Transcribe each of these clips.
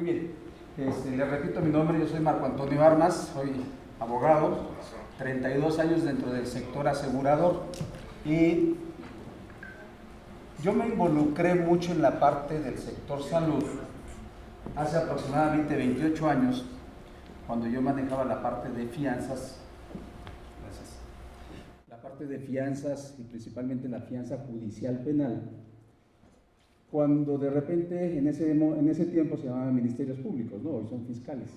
bien, le repito mi nombre, yo soy Marco Antonio Armas, soy abogado, 32 años dentro del sector asegurador y yo me involucré mucho en la parte del sector salud hace aproximadamente 28 años, cuando yo manejaba la parte de fianzas, la parte de fianzas y principalmente la fianza judicial penal, cuando de repente en ese tiempo se llamaban ministerios públicos, ¿no? Hoy son fiscales.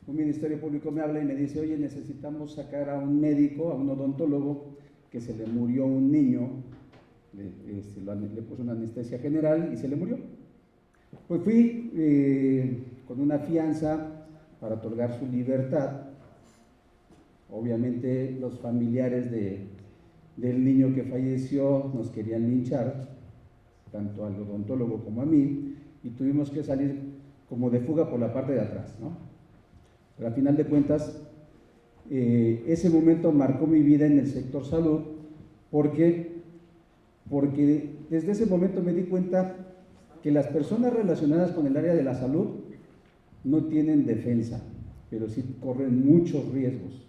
Un ministerio público me habla y me dice, oye, necesitamos sacar a un médico, a un odontólogo, que se le murió un niño, le puso una anestesia general y se le murió. Pues fui con una fianza para otorgar su libertad. Obviamente los familiares del niño que falleció nos querían linchar, tanto al odontólogo como a mí, y tuvimos que salir como de fuga por la parte de atrás, ¿no? Pero al final de cuentas, ese momento marcó mi vida en el sector salud, porque desde ese momento me di cuenta que las personas relacionadas con el área de la salud no tienen defensa, pero sí corren muchos riesgos.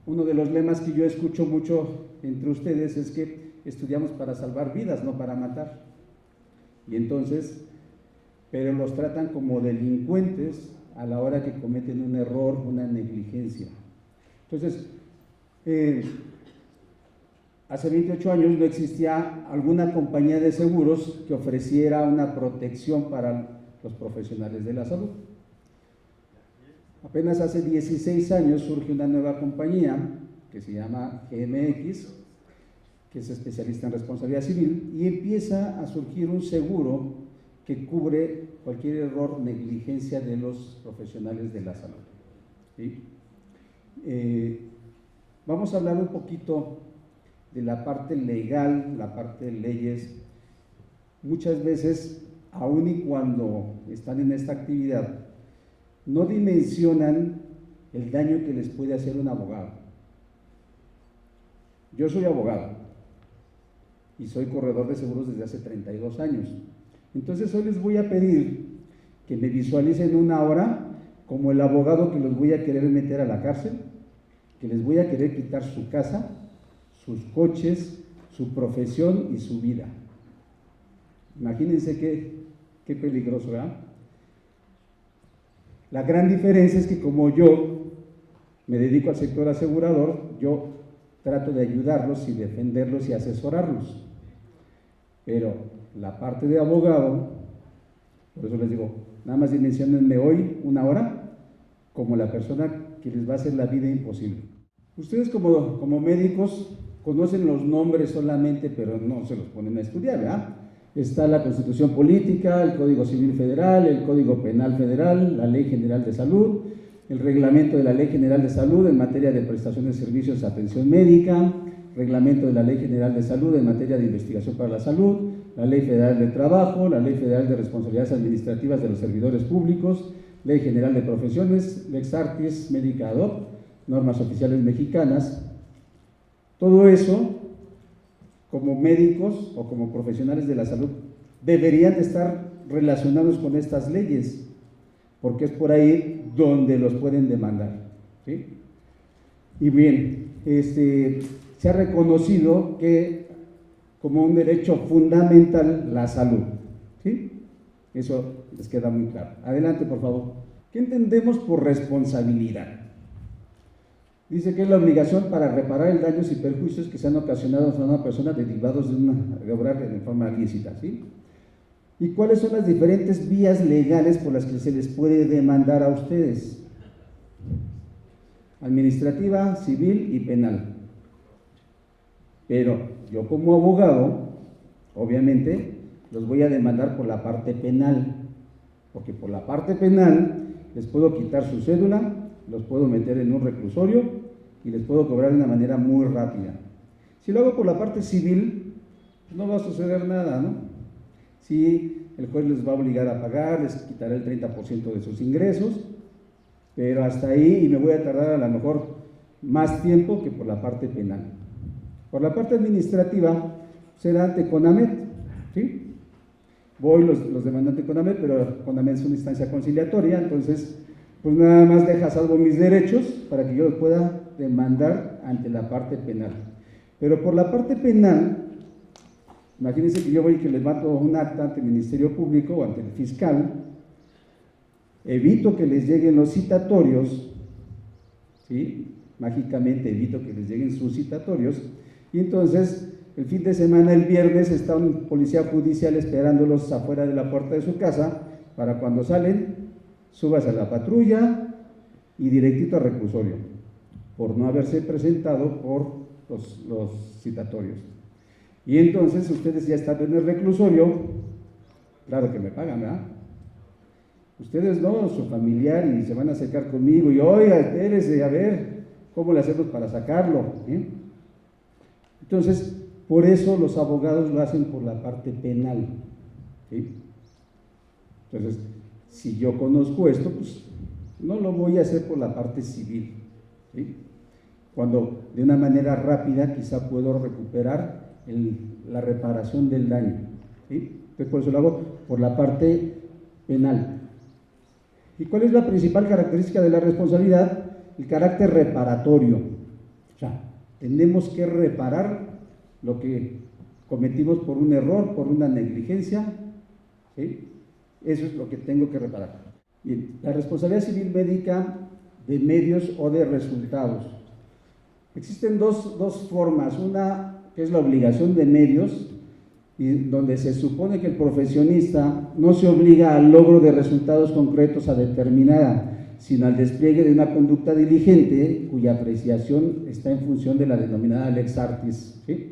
Uno de los lemas que yo escucho mucho entre ustedes es que estudiamos para salvar vidas, no para matar. Y entonces, pero los tratan como delincuentes a la hora que cometen un error, una negligencia. Entonces, hace 28 años no existía alguna compañía de seguros que ofreciera una protección para los profesionales de la salud. Apenas hace 16 años surge una nueva compañía que se llama GMX, que es especialista en responsabilidad civil, y empieza a surgir un seguro que cubre cualquier error, negligencia de los profesionales de la salud. ¿Sí? Vamos a hablar un poquito de la parte legal, la parte de leyes. Muchas veces, aun y cuando están en esta actividad, no dimensionan el daño que les puede hacer un abogado. Yo soy abogado y soy corredor de seguros desde hace 32 años. Entonces hoy les voy a pedir que me visualicen una hora como el abogado que los voy a querer meter a la cárcel, que les voy a querer quitar su casa, sus coches, su profesión y su vida. Imagínense qué peligroso, ¿verdad? La gran diferencia es que como yo me dedico al sector asegurador, yo trato de ayudarlos y defenderlos y asesorarlos. Pero la parte de abogado, por eso les digo, nada más dimensionenme hoy una hora como la persona que les va a hacer la vida imposible. Ustedes como médicos conocen los nombres solamente, pero no se los ponen a estudiar, ¿verdad? Está la Constitución Política, el Código Civil Federal, el Código Penal Federal, la Ley General de Salud, el reglamento de la Ley General de Salud en materia de prestación de servicios de atención médica, reglamento de la Ley General de Salud en materia de investigación para la salud, la Ley Federal de Trabajo, la Ley Federal de Responsabilidades Administrativas de los Servidores Públicos, Ley General de Profesiones, Lex Artis, Médica ad hoc, normas oficiales mexicanas. Todo eso, como médicos o como profesionales de la salud, deberían estar relacionados con estas leyes, porque es por ahí donde los pueden demandar, ¿sí? Y bien, se ha reconocido que como un derecho fundamental la salud, ¿sí? Eso les queda muy claro. Adelante, por favor. ¿Qué entendemos por responsabilidad? Dice que es la obligación para reparar el daños y perjuicios que sean ocasionados a una persona derivados de obrar de forma ilícita, ¿sí? ¿Y cuáles son las diferentes vías legales por las que se les puede demandar a ustedes? Administrativa, civil y penal. Pero yo como abogado, obviamente, los voy a demandar por la parte penal, porque por la parte penal les puedo quitar su cédula, los puedo meter en un reclusorio y les puedo cobrar de una manera muy rápida. Si lo hago por la parte civil, no va a suceder nada, ¿no? Si el juez les va a obligar a pagar, les quitará el 30% de sus ingresos, pero hasta ahí, y me voy a tardar a lo mejor más tiempo que por la parte penal. Por la parte administrativa será ante CONAMET, ¿sí? voy, los demandantes con AMED, pero con AMED es una instancia conciliatoria, entonces pues nada más deja salvo mis derechos para que yo los pueda demandar ante la parte penal. Pero por la parte penal, imagínense que yo voy y que les mato un acta ante el Ministerio Público o ante el fiscal, evito que les lleguen los citatorios, ¿sí? Mágicamente evito que les lleguen sus citatorios, y entonces el fin de semana, el viernes, está un policía judicial esperándolos afuera de la puerta de su casa para cuando salen, subas a la patrulla y directito al reclusorio, por no haberse presentado por los citatorios. Y entonces ustedes ya están en el reclusorio, claro que me pagan, ¿verdad? Ustedes no, su familiar, y se van a acercar conmigo y, oiga, espérese, a ver, ¿cómo le hacemos para sacarlo? Entonces, por eso los abogados lo hacen por la parte penal, ¿sí? Entonces, si yo conozco esto, pues no lo voy a hacer por la parte civil, ¿sí? Cuando de una manera rápida quizá puedo recuperar la reparación del daño, ¿sí? Entonces, por eso lo hago por la parte penal. ¿Y cuál es la principal característica de la responsabilidad? El carácter reparatorio. O sea, tenemos que reparar lo que cometimos por un error, por una negligencia, ¿sí? Eso es lo que tengo que reparar. Bien, la responsabilidad civil médica de medios o de resultados. Existen dos formas, una que es la obligación de medios, y donde se supone que el profesionista no se obliga al logro de resultados concretos a determinada, sino al despliegue de una conducta diligente cuya apreciación está en función de la denominada lex artis, ¿sí?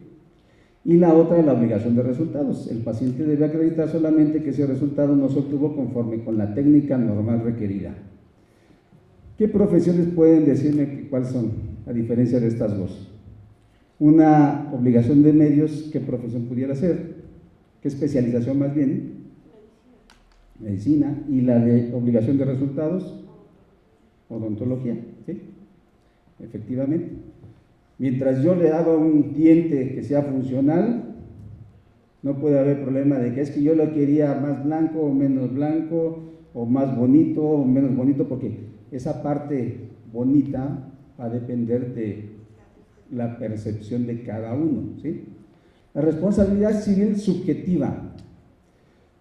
Y la otra, la obligación de resultados. El paciente debe acreditar solamente que ese resultado no se obtuvo conforme con la técnica normal requerida. ¿Qué profesiones pueden decirme cuáles son, a diferencia de estas dos? Una obligación de medios, ¿qué profesión pudiera ser? ¿Qué especialización más bien? Medicina. ¿Y la de obligación de resultados? Odontología, ¿sí? Efectivamente. Mientras yo le haga un diente que sea funcional, no puede haber problema de que es que yo lo quería más blanco o menos blanco, o más bonito o menos bonito, porque esa parte bonita va a depender de la percepción de cada uno, ¿sí? La responsabilidad civil subjetiva.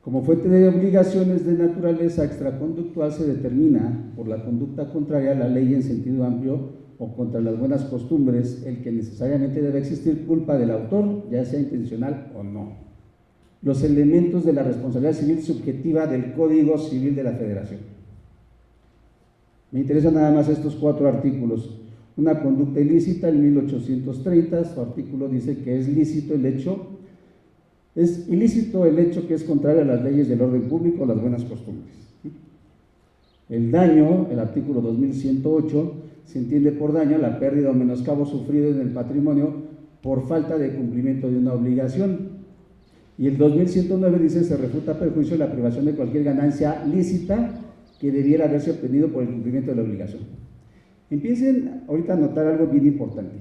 Como fuente de obligaciones de naturaleza extraconductual se determina por la conducta contraria a la ley en sentido amplio o contra las buenas costumbres, el que necesariamente debe existir culpa del autor, ya sea intencional o no. Los elementos de la responsabilidad civil subjetiva del Código Civil de la Federación. Me interesan nada más estos 4 artículos. Una conducta ilícita, en 1830, su artículo dice que es ilícito el hecho que es contrario a las leyes del orden público o las buenas costumbres. El daño, el artículo 2108, se entiende por daño la pérdida o menoscabo sufrido en el patrimonio por falta de cumplimiento de una obligación. Y el 2109 dice, se refuta a perjuicio la privación de cualquier ganancia lícita que debiera haberse obtenido por el cumplimiento de la obligación. Empiecen ahorita a notar algo bien importante.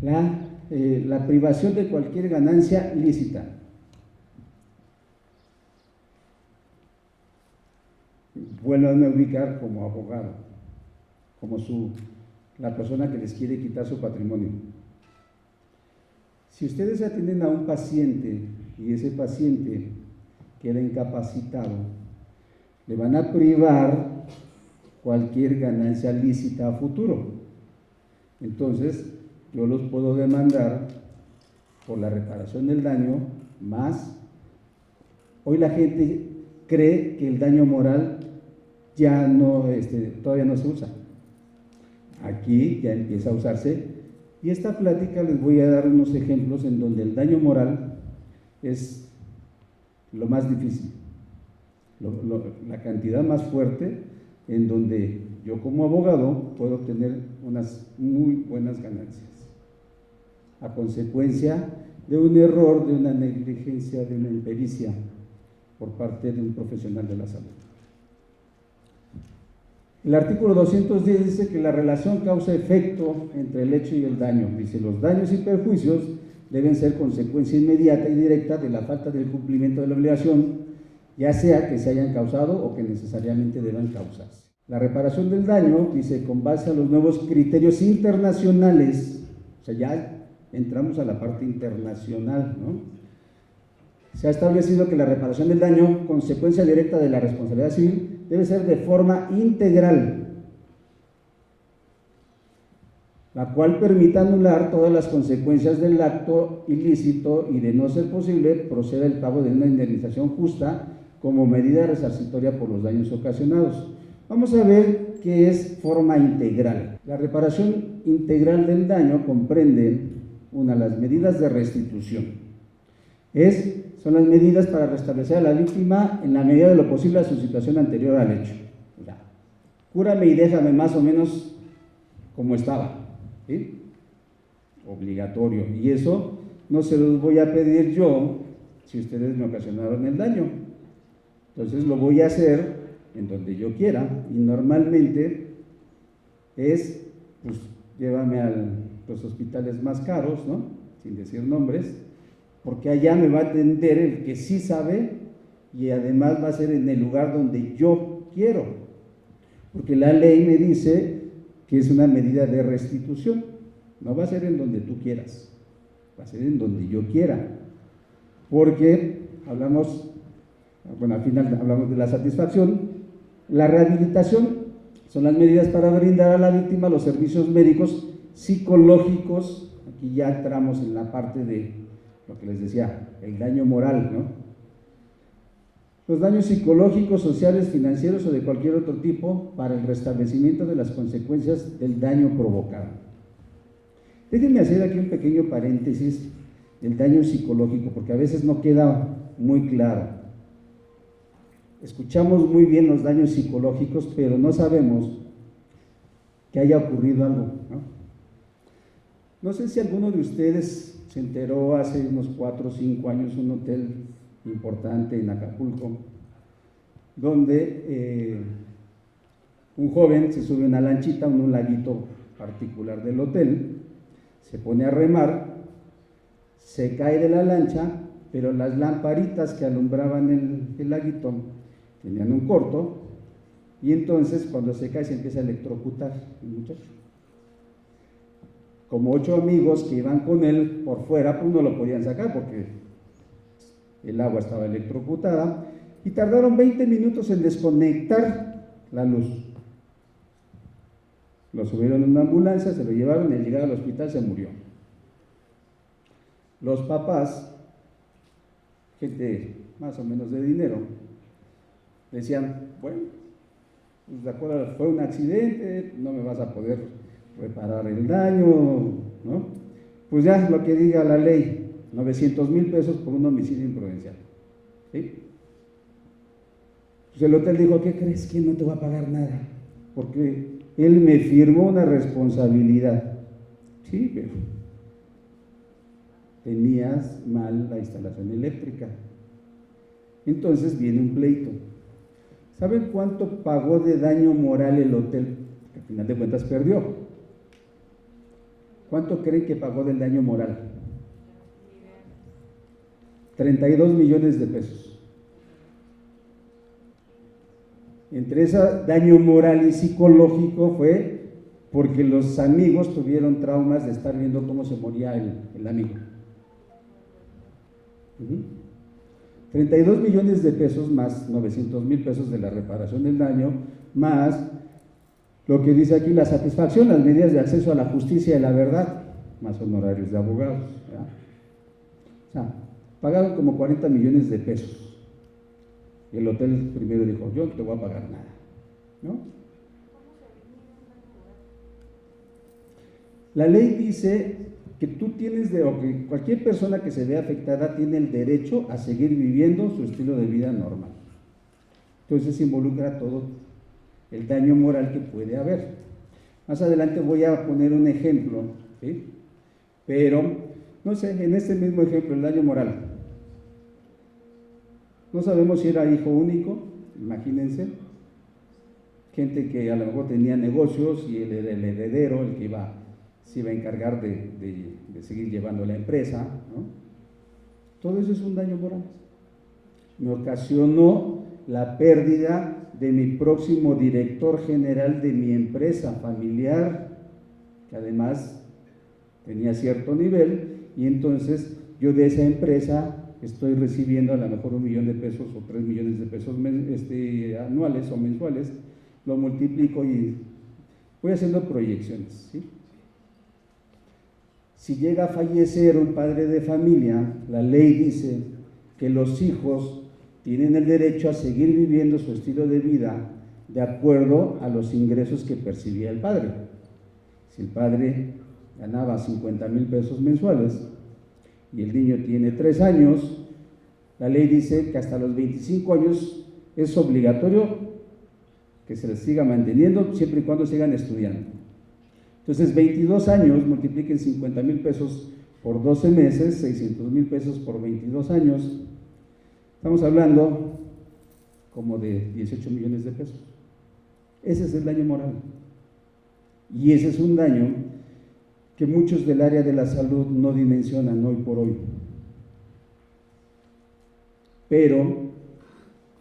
La privación de cualquier ganancia lícita. Vuelvan a ubicar como abogado, como la persona que les quiere quitar su patrimonio. Si ustedes atienden a un paciente y ese paciente queda incapacitado, le van a privar cualquier ganancia lícita a futuro. Entonces, yo los puedo demandar por la reparación del daño más. Hoy la gente cree que el daño moral ya no, todavía no se usa. Aquí ya empieza a usarse, y esta plática les voy a dar unos ejemplos en donde el daño moral es lo más difícil, la cantidad más fuerte, en donde yo como abogado puedo obtener unas muy buenas ganancias a consecuencia de un error, de una negligencia, de una impericia por parte de un profesional de la salud. El artículo 210 dice que la relación causa-efecto entre el hecho y el daño. Dice, los daños y perjuicios deben ser consecuencia inmediata y directa de la falta del cumplimiento de la obligación, ya sea que se hayan causado o que necesariamente deban causarse. La reparación del daño, dice, con base a los nuevos criterios internacionales, o sea, ya entramos a la parte internacional, ¿no? Se ha establecido que la reparación del daño, consecuencia directa de la responsabilidad civil, debe ser de forma integral, la cual permita anular todas las consecuencias del acto ilícito y, de no ser posible, proceda el pago de una indemnización justa como medida resarcitoria por los daños ocasionados. Vamos a ver qué es forma integral. La reparación integral del daño comprende, una, las medidas de restitución. Son las medidas para restablecer a la víctima en la medida de lo posible a su situación anterior al hecho. O sea, cúrame y déjame más o menos como estaba, ¿sí? Obligatorio. Y eso no se los voy a pedir yo si ustedes me ocasionaron el daño. Entonces lo voy a hacer en donde yo quiera, y normalmente es, pues, llévame a los hospitales más caros, ¿no? Sin decir nombres, porque allá me va a atender el que sí sabe, y además va a ser en el lugar donde yo quiero, porque la ley me dice que es una medida de restitución. No va a ser en donde tú quieras, va a ser en donde yo quiera, porque hablamos, bueno, al final hablamos de la satisfacción. La rehabilitación son las medidas para brindar a la víctima los servicios médicos, psicológicos. Aquí ya entramos en la parte de lo que les decía, el daño moral, ¿no? Los daños psicológicos, sociales, financieros o de cualquier otro tipo para el restablecimiento de las consecuencias del daño provocado. Déjenme hacer aquí un pequeño paréntesis del daño psicológico, porque a veces no queda muy claro. Escuchamos muy bien los daños psicológicos, pero no sabemos que haya ocurrido algo, ¿no? No sé si alguno de ustedes se enteró hace unos 4 o 5 años, un hotel importante en Acapulco, donde un joven se sube a una lanchita en un laguito particular del hotel, se pone a remar, se cae de la lancha, pero las lamparitas que alumbraban el laguito tenían un corto, y entonces cuando se cae se empieza a electrocutar el muchacho. Como 8 amigos que iban con él por fuera, pues no lo podían sacar porque el agua estaba electrocutada, y tardaron 20 minutos en desconectar la luz. Lo subieron en una ambulancia, se lo llevaron, y al llegar al hospital se murió. Los papás, gente más o menos de dinero, decían, bueno, pues de acuerdo, fue un accidente, no me vas a poder reparar el daño, ¿no? Pues ya lo que diga la ley, 900,000 pesos por un homicidio imprudencial, ¿sí? Pues el hotel dijo, ¿qué crees? Que no te va a pagar nada, porque él me firmó una responsabilidad. Sí, pero tenías mal la instalación eléctrica. Entonces viene un pleito. ¿Saben cuánto pagó de daño moral el hotel? Que al final de cuentas perdió. ¿Cuánto creen que pagó del daño moral? 32 millones de pesos. Entre ese daño moral y psicológico fue porque los amigos tuvieron traumas de estar viendo cómo se moría el amigo. 32 millones de pesos más 900,000 pesos de la reparación del daño, más lo que dice aquí, la satisfacción, las medidas de acceso a la justicia y la verdad, más honorarios de abogados, ¿verdad? O sea, pagaron como 40 millones de pesos. Y el hotel primero dijo, yo no te voy a pagar nada, ¿no? La ley dice que tú tienes, o que cualquier persona que se vea afectada tiene el derecho a seguir viviendo su estilo de vida normal. Entonces involucra todo el daño moral que puede haber. Más adelante voy a poner un ejemplo, ¿sí? Pero, no sé, en este mismo ejemplo, el daño moral. No sabemos si era hijo único, imagínense, gente que a lo mejor tenía negocios y él era el heredero, el que iba a se iba a encargar de seguir llevando la empresa, ¿no? Todo eso es un daño moral. Me ocasionó la pérdida de mi próximo director general de mi empresa familiar, que además tenía cierto nivel, y entonces yo de esa empresa estoy recibiendo a lo mejor 1 millón de pesos o 3 millones de pesos anuales o mensuales, lo multiplico y voy haciendo proyecciones, ¿sí? Si llega a fallecer un padre de familia, la ley dice que los hijos tienen el derecho a seguir viviendo su estilo de vida de acuerdo a los ingresos que percibía el padre. Si el padre ganaba 50,000 pesos mensuales y el niño tiene 3 años, la ley dice que hasta los 25 años es obligatorio que se les siga manteniendo siempre y cuando sigan estudiando. Entonces, 22 años, multipliquen 50,000 pesos por 12 meses, 600,000 pesos por 22 años, estamos hablando como de 18 millones de pesos. Ese es el daño moral. Y ese es un daño que muchos del área de la salud no dimensionan hoy por hoy. Pero,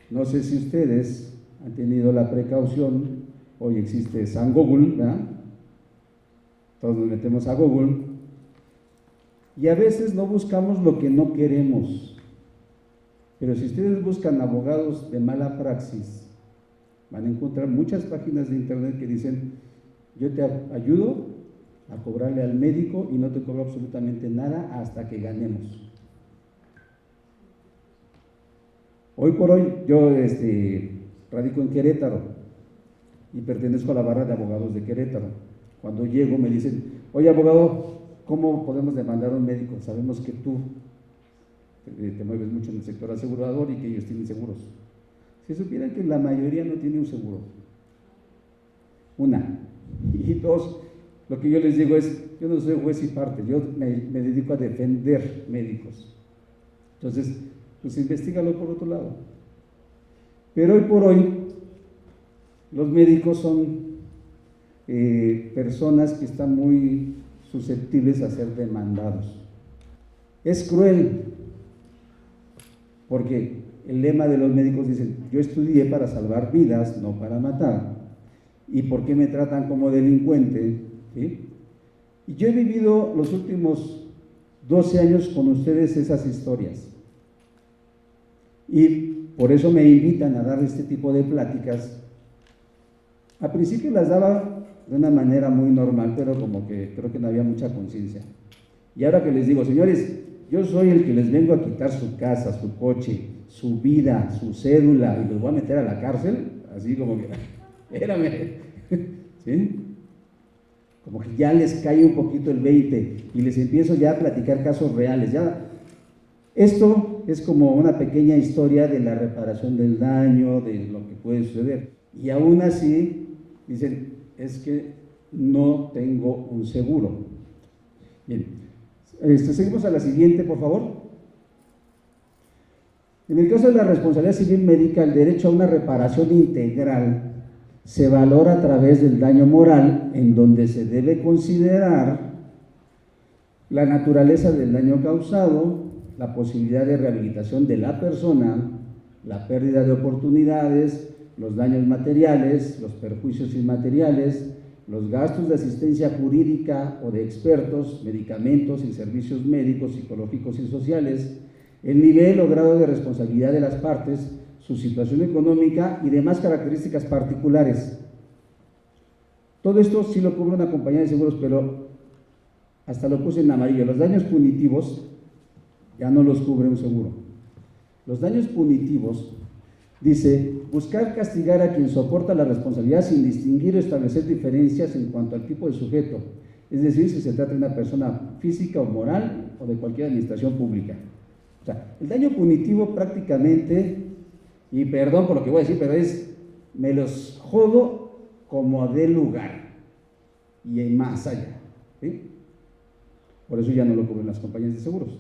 no sé si ustedes han tenido la precaución, hoy existe San Google, ¿verdad? Todos nos metemos a Google, y a veces no buscamos lo que no queremos. Pero si ustedes buscan abogados de mala praxis, van a encontrar muchas páginas de internet que dicen, yo te ayudo a cobrarle al médico y no te cobro absolutamente nada hasta que ganemos. Hoy por hoy, yo radico en Querétaro y pertenezco a la barra de abogados de Querétaro. Cuando llego me dicen, oye abogado, ¿cómo podemos demandar a un médico? Sabemos que tú te mueves mucho en el sector asegurador y que ellos tienen seguros. Si supieran que la mayoría no tiene un seguro. Una. Y dos, lo que yo les digo es, yo no soy juez y parte, yo me dedico a defender médicos. Entonces, pues investígalo por otro lado. Pero hoy por hoy, los médicos son personas que están muy susceptibles a ser demandados. Es cruel, porque el lema de los médicos dice, yo estudié para salvar vidas, no para matar. ¿Y por qué me tratan como delincuente? ¿Sí? Y yo he vivido los últimos 12 años con ustedes esas historias. Y por eso me invitan a dar este tipo de pláticas. Al principio las daba de una manera muy normal, pero como que creo que no había mucha conciencia. Y ahora que les digo, señores, yo soy el que les vengo a quitar su casa, su coche, su vida, su cédula, y los voy a meter a la cárcel, así como que, espérame, ¿sí? Como que ya les cae un poquito el 20 y les empiezo ya a platicar casos reales. Ya, esto es como una pequeña historia de la reparación del daño, de lo que puede suceder. Y aún así, dicen, es que no tengo un seguro. Bien, seguimos a la siguiente, por favor. En el caso de la responsabilidad civil médica, el derecho a una reparación integral se valora a través del daño moral, en donde se debe considerar la naturaleza del daño causado, la posibilidad de rehabilitación de la persona, la pérdida de oportunidades, los daños materiales, los perjuicios inmateriales, los gastos de asistencia jurídica o de expertos, medicamentos y servicios médicos, psicológicos y sociales, el nivel o grado de responsabilidad de las partes, su situación económica y demás características particulares. Todo esto sí lo cubre una compañía de seguros, pero hasta lo puse en amarillo. Los daños punitivos ya no los cubre un seguro. Los daños punitivos, dice, buscar castigar a quien soporta la responsabilidad sin distinguir o establecer diferencias en cuanto al tipo de sujeto, es decir, si se trata de una persona física o moral o de cualquier administración pública. O sea, el daño punitivo prácticamente, y perdón por lo que voy a decir, pero es, me los jodo como dé lugar y más allá, ¿sí? Por eso ya no lo cubren las compañías de seguros,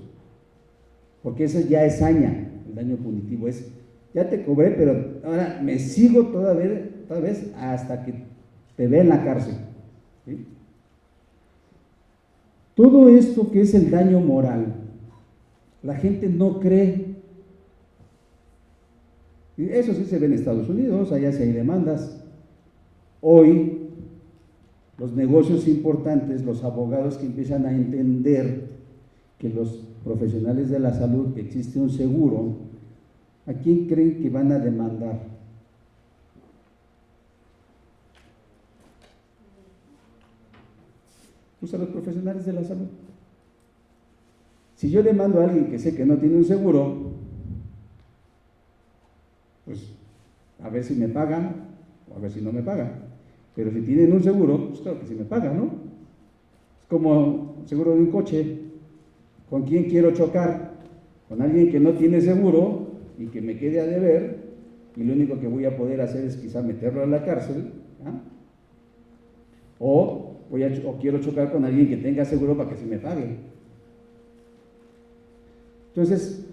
porque eso ya es haña. El daño punitivo es, ya te cobré, pero ahora me sigo toda vez hasta que te vea en la cárcel, ¿sí? Todo esto que es el daño moral, la gente no cree. Eso sí se ve en Estados Unidos, allá sí hay demandas. Hoy, los negocios importantes, los abogados que empiezan a entender que los profesionales de la salud, que existe un seguro, ¿a quién creen que van a demandar? Pues a los profesionales de la salud. Si yo demando a alguien que sé que no tiene un seguro, pues a ver si me pagan o a ver si no me pagan. Pero si tienen un seguro, pues claro que sí me pagan, ¿no? Es como el seguro de un coche. ¿Con quién quiero chocar? Con alguien que no tiene seguro y que me quede a deber, y lo único que voy a poder hacer es quizá meterlo a la cárcel, ¿ah? O quiero chocar con alguien que tenga seguro para que se me pague. Entonces,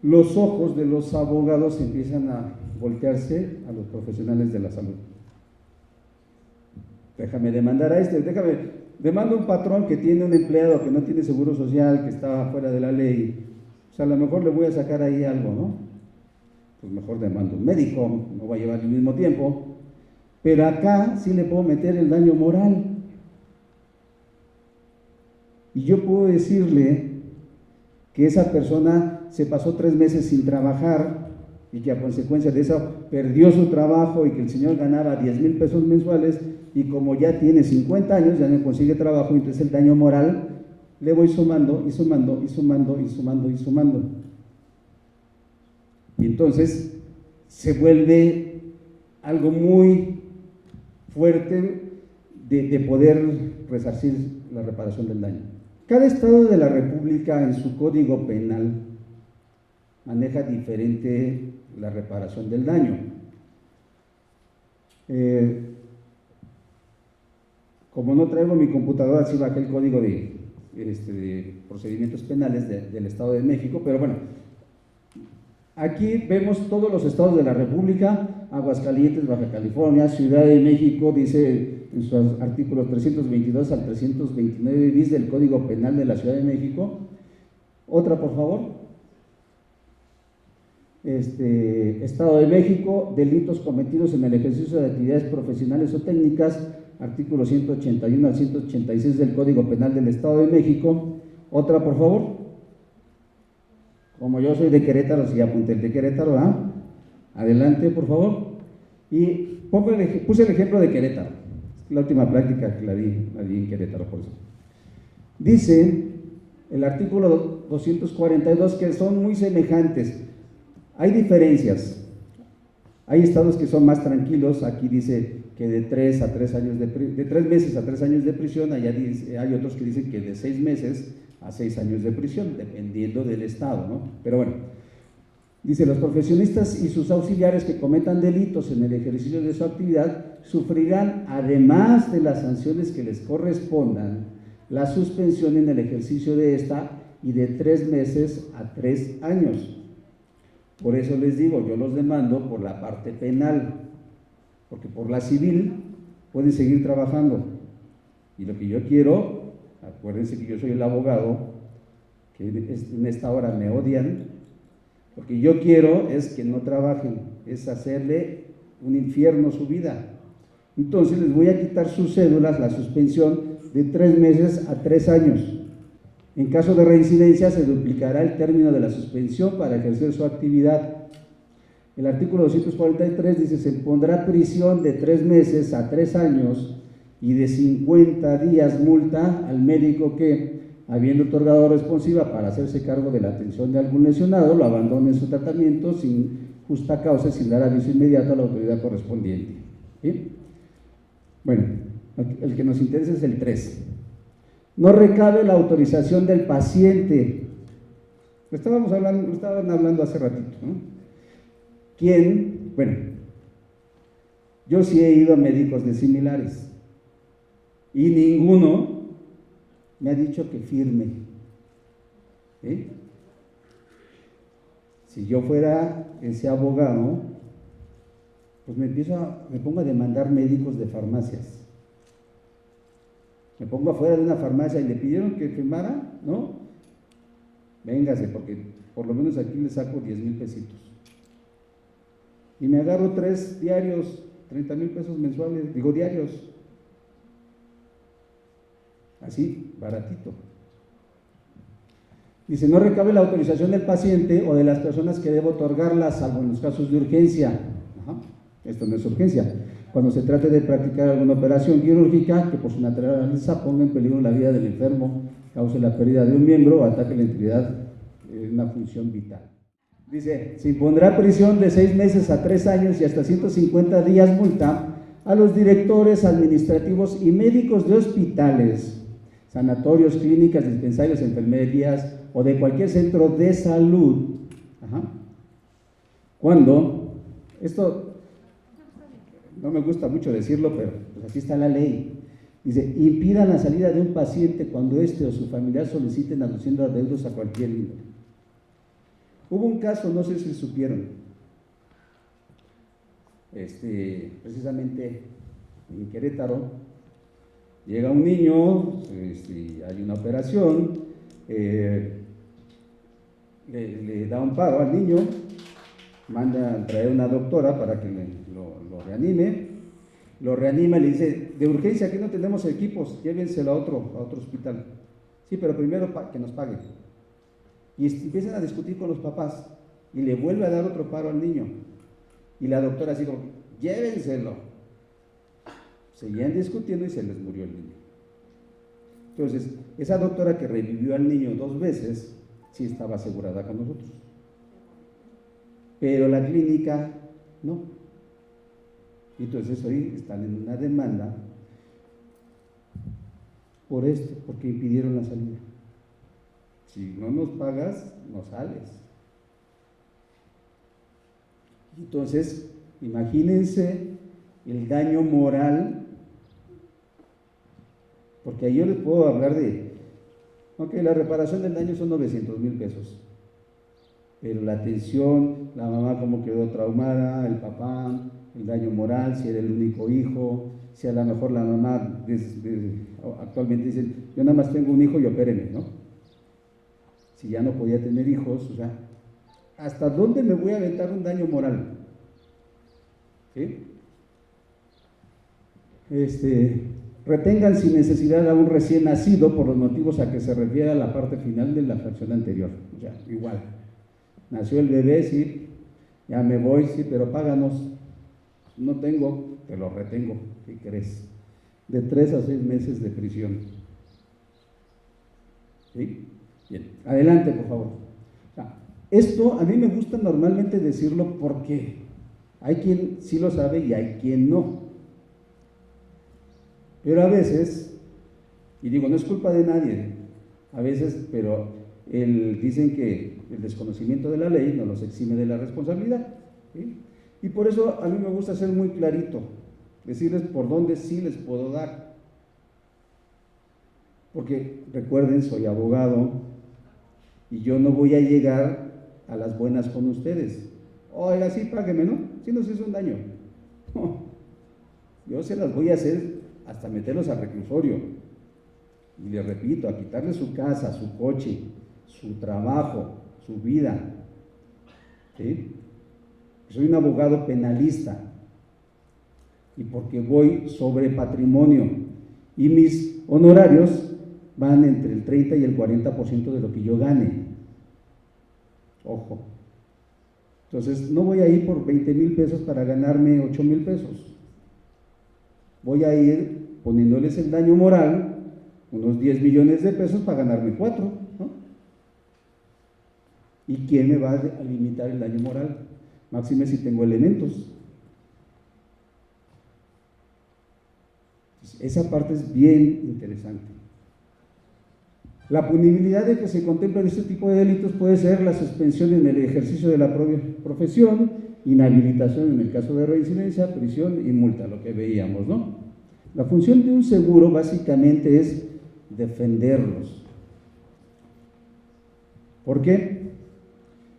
los ojos de los abogados empiezan a voltearse a los profesionales de la salud. Déjame demandar a demando a un patrón que tiene un empleado que no tiene seguro social, que está fuera de la ley, a lo mejor le voy a sacar ahí algo, ¿no? Pues mejor demando a un médico, no va a llevar el mismo tiempo, pero acá sí le puedo meter el daño moral. Y yo puedo decirle que esa persona se pasó 3 meses sin trabajar y que a consecuencia de eso perdió su trabajo y que el señor ganaba 10,000 pesos mensuales y como ya tiene 50 años ya no consigue trabajo, entonces el daño moral le voy sumando y sumando y sumando y sumando y sumando. Y entonces se vuelve algo muy fuerte de poder resarcir la reparación del daño. Cada estado de la República en su código penal maneja diferente la reparación del daño. Como no traigo mi computadora, sí bajé el código de procedimientos penales del Estado de México, pero bueno, aquí vemos todos los estados de la República: Aguascalientes, Baja California, Ciudad de México, dice en sus artículos 322 al 329 bis del Código Penal de la Ciudad de México. Otra, por favor. Estado de México, delitos cometidos en el ejercicio de actividades profesionales o técnicas, artículos 181 al 186 del Código Penal del Estado de México. Otra, por favor. Como yo soy de Querétaro, sí apunté el de Querétaro, ¿ah? Adelante, por favor. Y puse el ejemplo de Querétaro, la última práctica que la di en Querétaro, por eso. Dice el artículo 242 que son muy semejantes. Hay diferencias. Hay estados que son más tranquilos. Aquí dice que de 3 meses a 3 años de prisión. Allá hay otros que dicen que de 6 meses a 6 años de prisión, dependiendo del estado, ¿no? Pero bueno, dice: los profesionistas y sus auxiliares que cometan delitos en el ejercicio de su actividad sufrirán, además de las sanciones que les correspondan, la suspensión en el ejercicio de esta y de 3 meses a 3 años. Por eso les digo, yo los demando por la parte penal, porque por la civil pueden seguir trabajando. Y lo que yo quiero, acuérdense que yo soy el abogado, que en esta hora me odian, lo que yo quiero es que no trabajen, es hacerle un infierno su vida. Entonces les voy a quitar sus cédulas, la suspensión de 3 meses a 3 años. En caso de reincidencia se duplicará el término de la suspensión para ejercer su actividad. El artículo 243 dice: se impondrá prisión de 3 meses a 3 años y de 50 días multa al médico que, habiendo otorgado responsiva para hacerse cargo de la atención de algún lesionado, lo abandone en su tratamiento sin justa causa, sin dar aviso inmediato a la autoridad correspondiente. ¿Sí? Bueno, el que nos interesa es el 3. No recabe la autorización del paciente. Estaban hablando hace ratito, ¿no? ¿Quién? Bueno, yo sí he ido a médicos de similares y ninguno me ha dicho que firme. ¿Sí? Si yo fuera ese abogado, pues me pongo a demandar médicos de farmacias. Me pongo afuera de una farmacia y le pidieron que firmara, ¿no? Véngase, porque por lo menos aquí le saco 10,000 pesitos. Y me agarro 3 diarios, 30,000 pesos mensuales, digo diarios. Así, baratito. Dice, no recabe la autorización del paciente o de las personas que debe otorgarla, salvo en los casos de urgencia. Ajá. Esto no es urgencia. Cuando se trate de practicar alguna operación quirúrgica que por su naturaleza ponga en peligro la vida del enfermo, cause la pérdida de un miembro o ataque la integridad de una función vital. Dice, se impondrá prisión de 6 meses a 3 años y hasta 150 días multa a los directores administrativos y médicos de hospitales, sanatorios, clínicas, dispensarios, enfermerías o de cualquier centro de salud. Ajá. Cuando, esto no me gusta mucho decirlo, pero pues aquí está la ley. Dice, impidan la salida de un paciente cuando éste o su familiar soliciten aduciendo adeudos a cualquier índole. Hubo un caso, no sé si supieron, precisamente en Querétaro, llega un niño, hay una operación, le da un paro al niño, manda a traer una doctora para que lo reanime, y le dice, de urgencia, aquí no tenemos equipos, llévenselo a otro hospital. Sí, pero primero que nos paguen. Y empiezan a discutir con los papás y le vuelve a dar otro paro al niño. Y la doctora así como, llévenselo. Seguían discutiendo y se les murió el niño. Entonces, esa doctora que revivió al niño 2 veces, sí estaba asegurada con nosotros. Pero la clínica, no. Y entonces hoy están en una demanda por esto, porque impidieron la salida. Si no nos pagas, no sales. Entonces, imagínense el daño moral, porque ahí yo les puedo hablar de, ok, la reparación del daño son 900,000 pesos, pero la atención, la mamá como quedó traumada, el papá, el daño moral, si era el único hijo, si a lo mejor la mamá actualmente dicen, yo nada más tengo un hijo y opérenme, ¿no? Si ya no podía tener hijos, o sea, ¿hasta dónde me voy a aventar un daño moral? ¿Sí? Retengan sin necesidad a un recién nacido por los motivos a que se refiere a la parte final de la fracción anterior. O sea, igual, nació el bebé, sí, ya me voy, sí, pero páganos. No tengo, te lo retengo, ¿qué crees? De 3 a 6 meses de prisión. ¿Sí? Bien, adelante, por favor. Esto a mí me gusta normalmente decirlo porque hay quien sí lo sabe y hay quien no. Pero a veces, y digo, no es culpa de nadie, a veces, pero dicen que el desconocimiento de la ley no los exime de la responsabilidad. ¿Sí? Y por eso a mí me gusta ser muy clarito, decirles por dónde sí les puedo dar. Porque recuerden, soy abogado y yo no voy a llegar a las buenas con ustedes. Oiga, sí, págueme, ¿no? Si nos hizo un daño. No, yo se las voy a hacer hasta meterlos al reclusorio. Y les repito, a quitarle su casa, su coche, su trabajo, su vida. ¿Sí? Soy un abogado penalista y porque voy sobre patrimonio y mis honorarios van entre el 30 y el 40% de lo que yo gane. Ojo. Entonces, no voy a ir por 20,000 pesos para ganarme 8,000 pesos. Voy a ir poniéndoles el daño moral, unos 10 millones de pesos para ganarme 4, ¿no? ¿Y quién me va a limitar el daño moral? Máxime si tengo elementos. Esa parte es bien interesante. La punibilidad de que se contemplan este tipo de delitos puede ser la suspensión en el ejercicio de la profesión, inhabilitación en el caso de reincidencia, prisión y multa, lo que veíamos, ¿no? La función de un seguro básicamente es defenderlos. ¿Por qué?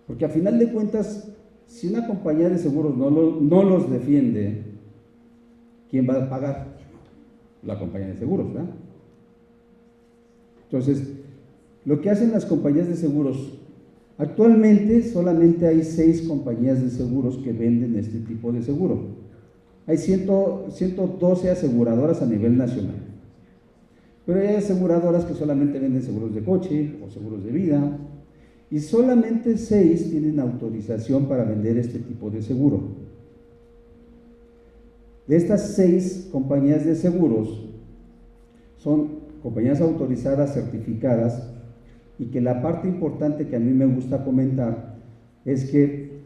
Porque a final de cuentas, si una compañía de seguros no los defiende, ¿quién va a pagar? La compañía de seguros, ¿verdad? Entonces, lo que hacen las compañías de seguros, actualmente solamente hay 6 compañías de seguros que venden este tipo de seguro. Hay 112 aseguradoras a nivel nacional, pero hay aseguradoras que solamente venden seguros de coche o seguros de vida, y solamente 6 tienen autorización para vender este tipo de seguro. De estas 6 compañías de seguros, son compañías autorizadas, certificadas, y que la parte importante que a mí me gusta comentar es que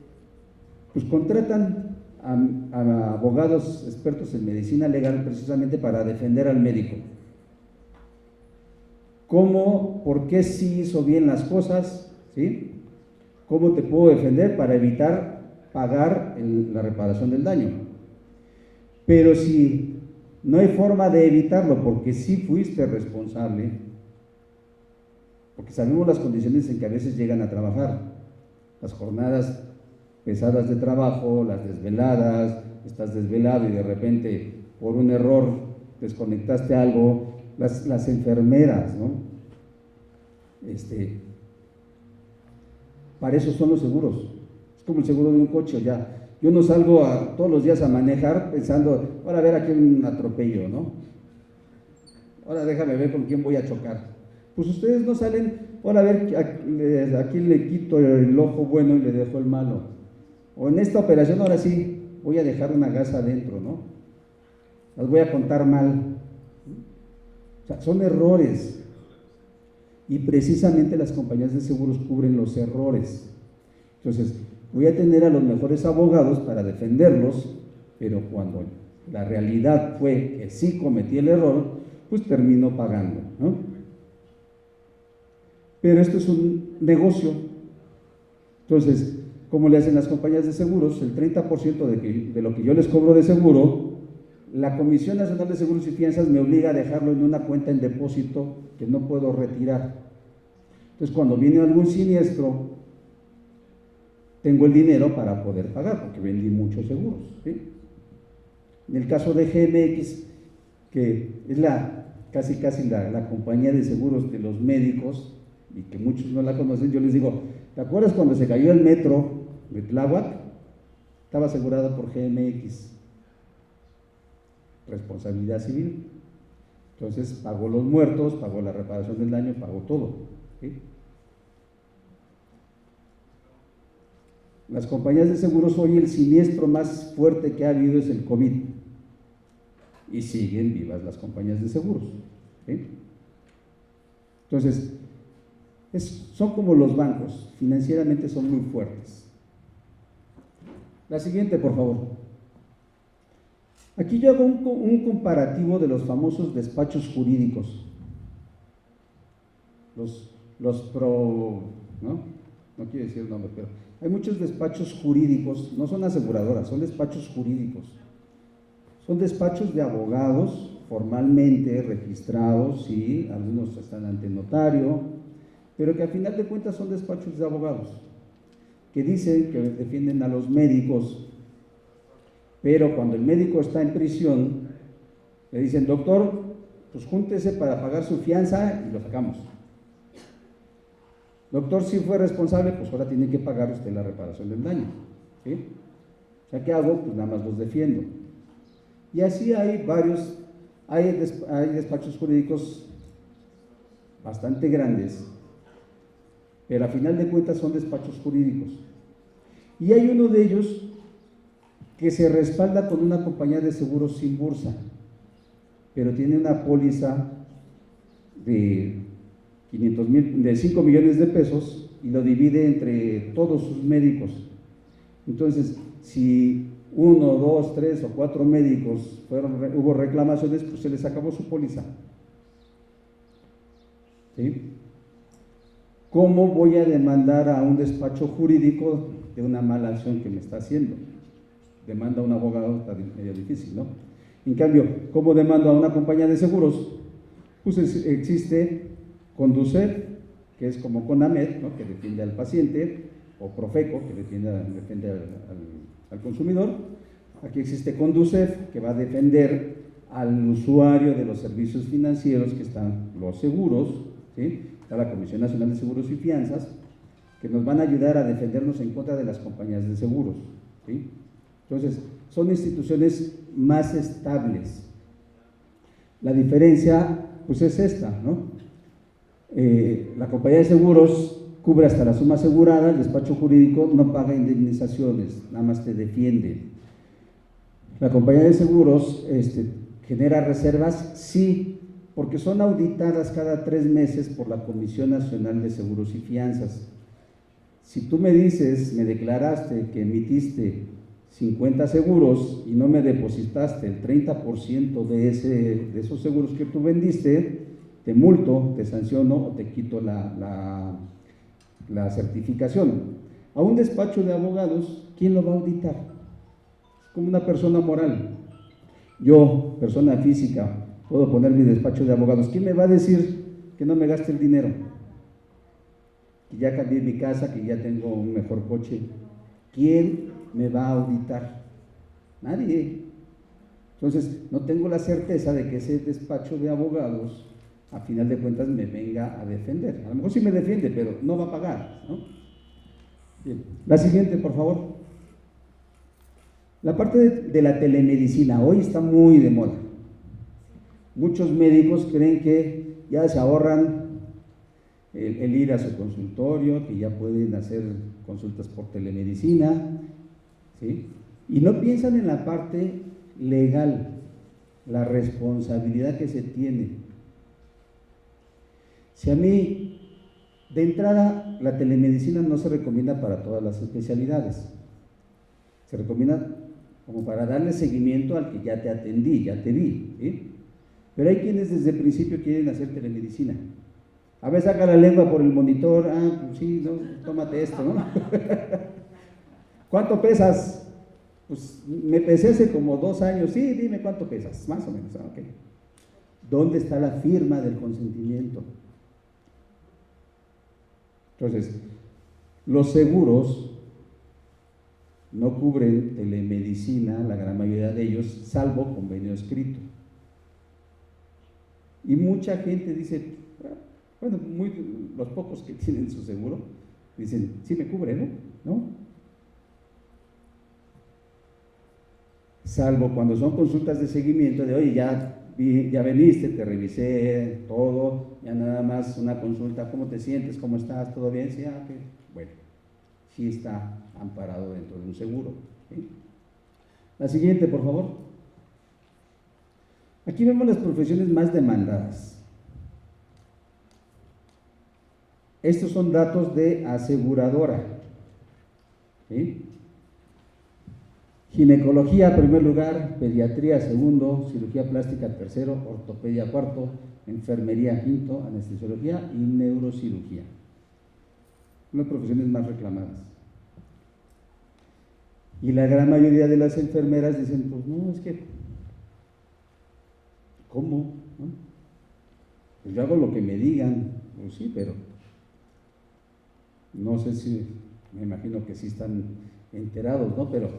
pues contratan a abogados expertos en medicina legal precisamente para defender al médico. ¿Cómo? ¿Por qué sí hizo bien las cosas? ¿Sí? ¿Cómo te puedo defender para evitar pagar la reparación del daño? Pero si no hay forma de evitarlo porque sí fuiste responsable, porque sabemos las condiciones en que a veces llegan a trabajar, las jornadas pesadas de trabajo, las desveladas, estás desvelado y de repente por un error desconectaste algo, las enfermeras, ¿no? Para eso son los seguros. Es como el seguro de un coche, ya. Yo no salgo todos los días a manejar pensando, ahora a ver aquí un atropello, ¿no? Ahora déjame ver con quién voy a chocar. Pues ustedes no salen, ahora a ver aquí le quito el ojo bueno y le dejo el malo. O en esta operación ahora sí voy a dejar una gasa adentro, ¿no? Las voy a contar mal. O sea, son errores. Y precisamente las compañías de seguros cubren los errores. Entonces, voy a tener a los mejores abogados para defenderlos, pero cuando la realidad fue que sí cometí el error, pues termino pagando, ¿no? Pero esto es un negocio. Entonces, ¿cómo le hacen las compañías de seguros? El 30% de lo que yo les cobro de seguro, la Comisión Nacional de Seguros y Fianzas me obliga a dejarlo en una cuenta en depósito que no puedo retirar. Entonces, cuando viene algún siniestro, tengo el dinero para poder pagar, porque vendí muchos seguros, ¿sí? En el caso de GMX, que es casi la compañía de seguros de los médicos, y que muchos no la conocen, yo les digo, ¿te acuerdas cuando se cayó el metro de Tláhuac? Estaba asegurado por GMX, responsabilidad civil. Entonces pagó los muertos, pagó la reparación del daño, pagó todo, ¿sí? Las compañías de seguros, hoy el siniestro más fuerte que ha habido es el COVID, y siguen vivas las compañías de seguros, ¿sí? Entonces, son como los bancos, financieramente son muy fuertes. La siguiente, por favor. Aquí yo hago un comparativo de los famosos despachos jurídicos, los pro, no quiero decir el nombre, pero hay muchos despachos jurídicos, no son aseguradoras, son despachos jurídicos. Son despachos de abogados formalmente registrados, sí, algunos están ante notario, pero que al final de cuentas son despachos de abogados, que dicen que defienden a los médicos, pero cuando el médico está en prisión, le dicen, doctor, pues júntese para pagar su fianza y lo sacamos. Doctor, si fue responsable, pues ahora tiene que pagar usted la reparación del daño, ¿sí? O sea, ¿qué hago? Pues nada más los defiendo. Y así hay varios, hay despachos jurídicos bastante grandes, pero a final de cuentas son despachos jurídicos. Y hay uno de ellos que se respalda con una compañía de seguros sin bursa, pero tiene una póliza de 5 millones de pesos y lo divide entre todos sus médicos. Entonces, si 1, 2, 3 o 4 médicos hubo reclamaciones, pues se les acabó su póliza, ¿sí? ¿Cómo voy a demandar a un despacho jurídico de una mala acción que me está haciendo? Demanda a un abogado, está medio difícil, ¿no? En cambio, ¿cómo demando a una compañía de seguros? Pues existe Conducef, que es como CONAMED, ¿no?, que defiende al paciente, o Profeco, que defiende al consumidor. Aquí existe Conducef, que va a defender al usuario de los servicios financieros, que están los seguros, ¿sí? Está la Comisión Nacional de Seguros y Fianzas, que nos van a ayudar a defendernos en contra de las compañías de seguros, ¿sí? Entonces, son instituciones más estables. La diferencia, pues es esta, ¿no? La compañía de seguros cubre hasta la suma asegurada, el despacho jurídico no paga indemnizaciones, nada más te defiende. La compañía de seguros genera reservas, sí, porque son auditadas cada 3 meses por la Comisión Nacional de Seguros y Fianzas. Si tú me dices, me declaraste que emitiste 50 seguros y no me depositaste el 30% de esos seguros que tú vendiste, te multo, te sanciono o te quito la certificación. A un despacho de abogados, ¿quién lo va a auditar? Es como una persona moral. Yo, persona física, puedo poner mi despacho de abogados. ¿Quién me va a decir que no me gaste el dinero? Que ya cambié mi casa, que ya tengo un mejor coche. ¿Quién me va a auditar? Nadie. Entonces, no tengo la certeza de que ese despacho de abogados, a final de cuentas, me venga a defender. A lo mejor sí me defiende, pero no va a pagar, ¿no? Bien. La siguiente, por favor. La parte de la telemedicina, hoy está muy de moda. Muchos médicos creen que ya se ahorran el ir a su consultorio, que ya pueden hacer consultas por telemedicina, ¿sí? Y no piensan en la parte legal, la responsabilidad que se tiene. Si a mí, de entrada, la telemedicina no se recomienda para todas las especialidades, se recomienda como para darle seguimiento al que ya te atendí, ya te vi, ¿sí? Pero hay quienes desde el principio quieren hacer telemedicina. A ver, saca la lengua por el monitor, pues sí, no, tómate esto, ¿no? ¿Cuánto pesas? Pues me pesé hace como 2 años, sí, dime cuánto pesas, más o menos, ok. ¿Dónde está la firma del consentimiento? Entonces, los seguros no cubren telemedicina, la gran mayoría de ellos, salvo convenio escrito. Y mucha gente dice, bueno, los pocos que tienen su seguro, dicen, sí me cubre, ¿no? ¿No? Salvo cuando son consultas de seguimiento de, oye, ya veniste, te revisé todo, ya nada más una consulta, ¿cómo te sientes? ¿Cómo estás? ¿Todo bien? Sí, okay. Bueno, sí está amparado dentro de un seguro, ¿sí? La siguiente, por favor. Aquí vemos las profesiones más demandadas. Estos son datos de aseguradora, ¿sí? Ginecología, primer lugar, pediatría, segundo, cirugía plástica, tercero, ortopedia, cuarto, enfermería, quinto, anestesiología y neurocirugía. Son las profesiones más reclamadas. Y la gran mayoría de las enfermeras dicen, pues no, es que, ¿cómo? ¿No? Pues yo hago lo que me digan, pues sí, pero no sé si, me imagino que sí están enterados, ¿no? Pero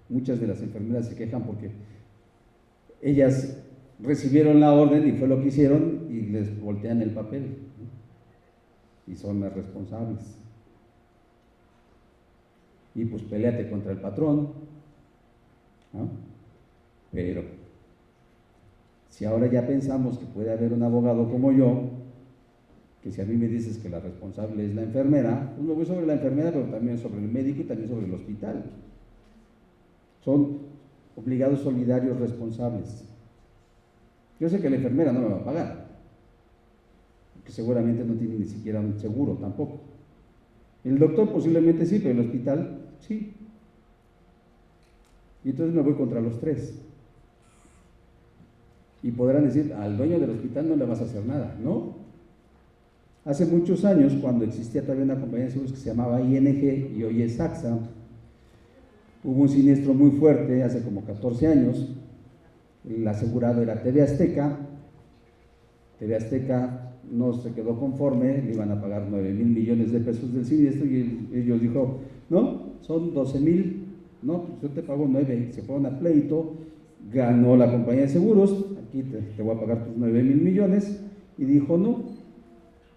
muchas de las enfermeras se quejan porque ellas recibieron la orden y fue lo que hicieron y les voltean el papel, ¿no? Y son las responsables. Y pues peleate contra el patrón, ¿no? Pero si ahora ya pensamos que puede haber un abogado como yo, que si a mí me dices que la responsable es la enfermera, pues me voy sobre la enfermera, pero también sobre el médico y también sobre el hospital. Son obligados solidarios responsables. Yo sé que la enfermera no me va a pagar, porque seguramente no tiene ni siquiera un seguro tampoco. El doctor posiblemente sí, pero el hospital sí. Y entonces me voy contra los 3. Y podrán decir, al dueño del hospital no le vas a hacer nada, ¿no? Hace muchos años, cuando existía todavía una compañía de seguros que se llamaba ING y hoy es AXA, hubo un siniestro muy fuerte hace como 14 años. El asegurado era TV Azteca. TV Azteca no se quedó conforme, le iban a pagar 9,000 millones de pesos del siniestro y ellos dijo, no, son 12,000, no, pues yo te pago 9, se fueron a pleito, ganó la compañía de seguros, aquí te voy a pagar tus 9,000 millones, y dijo no,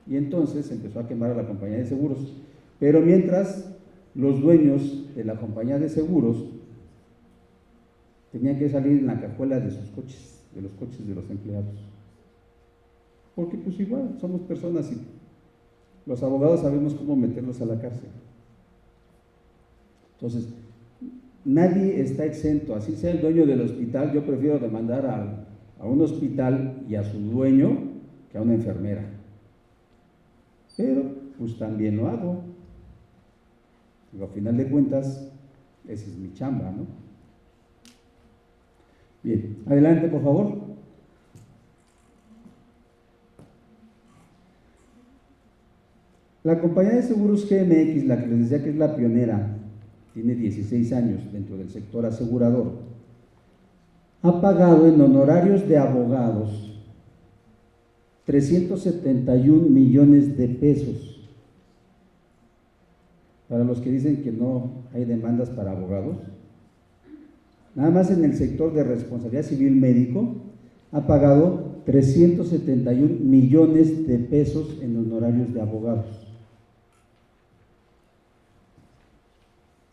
y entonces empezó a quemar a la compañía de seguros. Pero mientras, los dueños de la compañía de seguros tenían que salir en la cajuela de sus coches, de los coches de los empleados. Porque pues igual, somos personas y los abogados sabemos cómo meterlos a la cárcel. Entonces, nadie está exento, así sea el dueño del hospital, yo prefiero demandar a un hospital y a su dueño que a una enfermera. Pero, pues también lo hago. Digo, a final de cuentas, esa es mi chamba, ¿no? Bien, adelante, por favor. La compañía de seguros GMX, la que les decía que es la pionera, tiene 16 años dentro del sector asegurador, ha pagado en honorarios de abogados 371 millones de pesos. Para los que dicen que no hay demandas para abogados, nada más en el sector de responsabilidad civil médico ha pagado 371 millones de pesos en honorarios de abogados.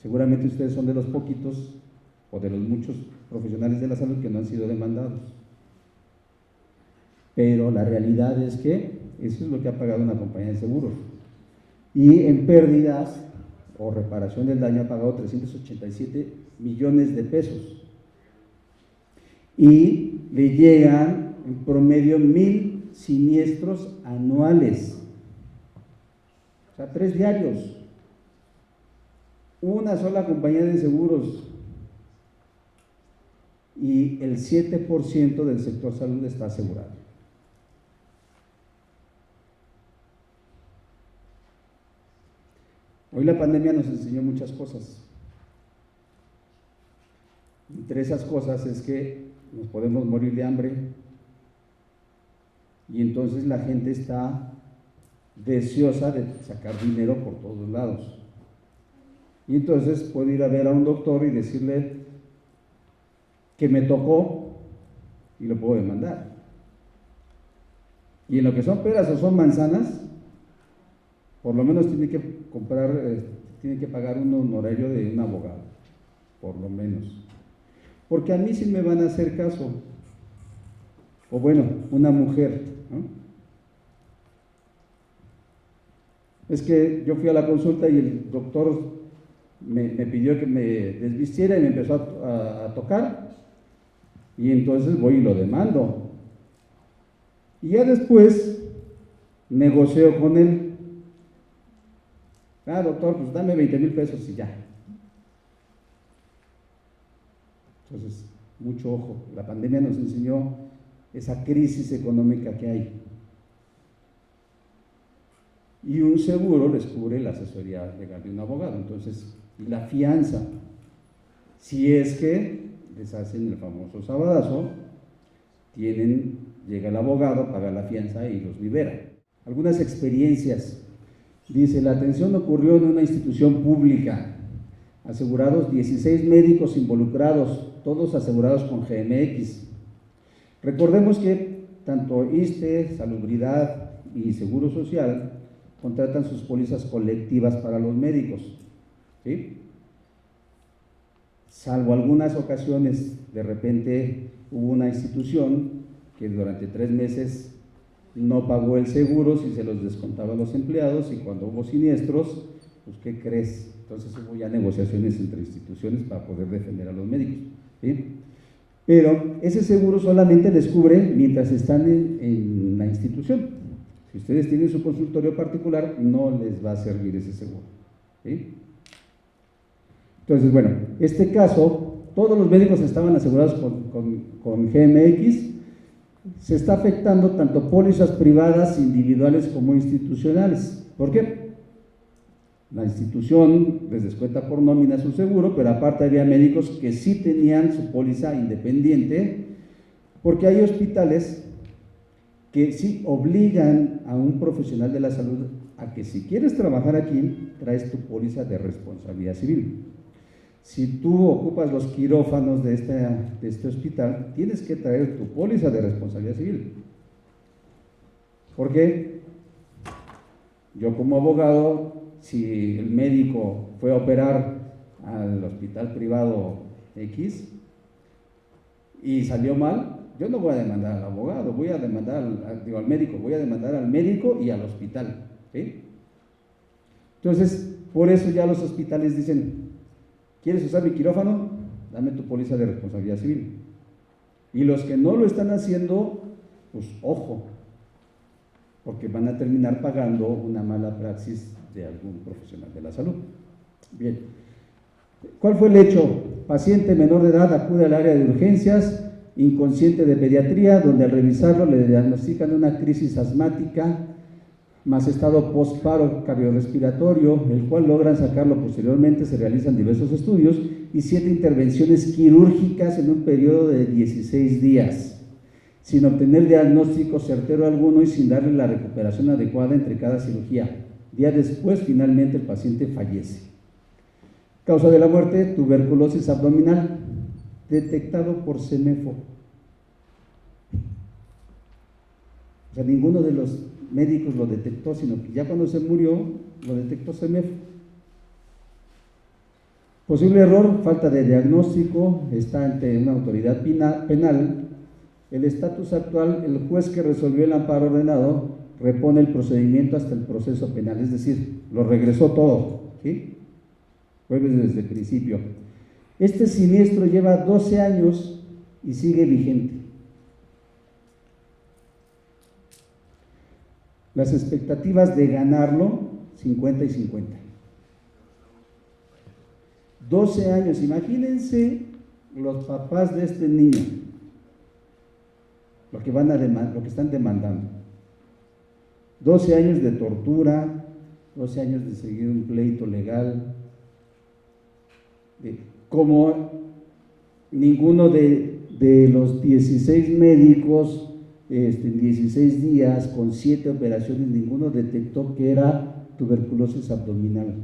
Seguramente ustedes son de los poquitos o de los muchos profesionales de la salud que no han sido demandados. Pero la realidad es que eso es lo que ha pagado una compañía de seguros. Y en pérdidas o reparación del daño ha pagado 387 millones de pesos. Y le llegan en promedio 1,000 siniestros anuales. O sea, 3 diarios. Una sola compañía de seguros. Y el 7% del sector salud está asegurado. Hoy la pandemia nos enseñó muchas cosas. Entre esas cosas es que nos podemos morir de hambre y entonces la gente está deseosa de sacar dinero por todos lados. Y entonces puedo ir a ver a un doctor y decirle que me tocó y lo puedo demandar. Y en lo que son peras o son manzanas, por lo menos tiene que tiene que pagar un honorario de un abogado, por lo menos. Porque a mí sí me van a hacer caso. O bueno, una mujer, ¿no? Es que yo fui a la consulta y el doctor me pidió que me desvistiera y me empezó a tocar, y entonces voy y lo demando. Y ya después negocio con él. Doctor, pues dame 20,000 pesos y ya. Entonces, mucho ojo, la pandemia nos enseñó esa crisis económica que hay. Y un seguro les cubre la asesoría legal de un abogado, entonces, y la fianza, si es que les hacen el famoso sabadazo, llega el abogado, paga la fianza y los libera. Algunas experiencias. Dice, la atención ocurrió en una institución pública, asegurados 16 médicos involucrados, todos asegurados con GMX. Recordemos que tanto ISSSTE, Salubridad y Seguro Social contratan sus pólizas colectivas para los médicos, ¿sí? Salvo algunas ocasiones, de repente hubo una institución que durante 3 meses no pagó el seguro, si se los descontaba a los empleados, y cuando hubo siniestros, pues ¿qué crees? Entonces hubo ya negociaciones entre instituciones para poder defender a los médicos, ¿sí? Pero ese seguro solamente les cubre mientras están en la institución. Si ustedes tienen su consultorio particular, no les va a servir ese seguro, ¿sí? Entonces, bueno, este caso, todos los médicos estaban asegurados con GMX. Se está afectando tanto pólizas privadas, individuales como institucionales. ¿Por qué? La institución les descuenta por nómina su seguro, pero aparte había médicos que sí tenían su póliza independiente, porque hay hospitales que sí obligan a un profesional de la salud a que si quieres trabajar aquí, traes tu póliza de responsabilidad civil. Si tú ocupas los quirófanos de este hospital, tienes que traer tu póliza de responsabilidad civil. ¿Por qué? Yo como abogado, si el médico fue a operar al hospital privado X y salió mal, yo no voy a demandar al abogado, voy a demandar al médico, voy a demandar al médico y al hospital, ¿sí? Entonces, por eso ya los hospitales dicen, ¿quieres usar mi quirófano? Dame tu póliza de responsabilidad civil. Y los que no lo están haciendo, pues ojo, porque van a terminar pagando una mala praxis de algún profesional de la salud. Bien, ¿cuál fue el hecho? Paciente menor de edad acude al área de urgencias, inconsciente de pediatría, donde al revisarlo le diagnostican una crisis asmática, más estado postparo cardiorrespiratorio, el cual logran sacarlo posteriormente, se realizan diversos estudios y 7 intervenciones quirúrgicas en un periodo de 16 días, sin obtener diagnóstico certero alguno y sin darle la recuperación adecuada entre cada cirugía. Día después, finalmente, el paciente fallece. Causa de la muerte, tuberculosis abdominal, detectado por CEMEFO. O sea, ninguno de los médicos lo detectó, sino que ya cuando se murió, lo detectó CEMEFO. Posible error, falta de diagnóstico, está ante una autoridad penal. El estatus actual, el juez que resolvió el amparo ordenado repone el procedimiento hasta el proceso penal, es decir, lo regresó todo, ¿sí? Vuelve desde el principio. Este siniestro lleva 12 años y sigue vigente. Las expectativas de ganarlo, 50 y 50. 12 años, imagínense los papás de este niño, lo que están demandando. 12 años de tortura, 12 años de seguir un pleito legal. Como ninguno de los 16 médicos, en 16 días, con 7 operaciones, ninguno detectó que era tuberculosis abdominal.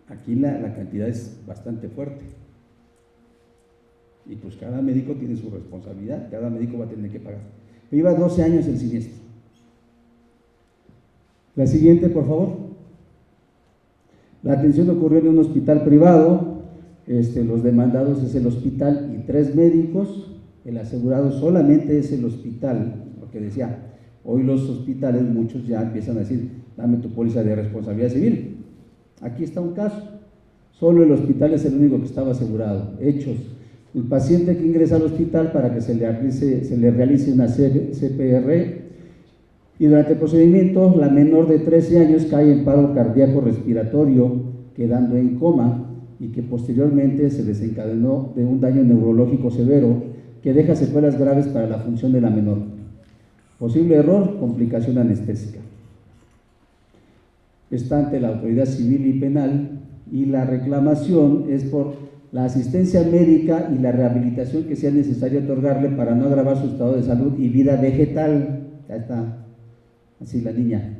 Aquí la cantidad es bastante fuerte. Y pues cada médico tiene su responsabilidad, cada médico va a tener que pagar. Lleva 12 años el siniestro. La siguiente, por favor. La atención ocurrió en un hospital privado, los demandados es el hospital y 3 médicos, el asegurado solamente es el hospital, porque decía, hoy los hospitales, muchos ya empiezan a decir, dame tu póliza de responsabilidad civil. Aquí está un caso, solo el hospital es el único que estaba asegurado. Hechos, el paciente que ingresa al hospital para que se le realice una CPR, y durante el procedimiento la menor de 13 años cae en paro cardíaco respiratorio, quedando en coma, y que posteriormente se desencadenó de un daño neurológico severo que deja secuelas graves para la función de la menor. Posible error, complicación anestésica. Está ante la autoridad civil y penal, y la reclamación es por la asistencia médica y la rehabilitación que sea necesario otorgarle para no agravar su estado de salud y vida vegetal. Ya está, así la niña,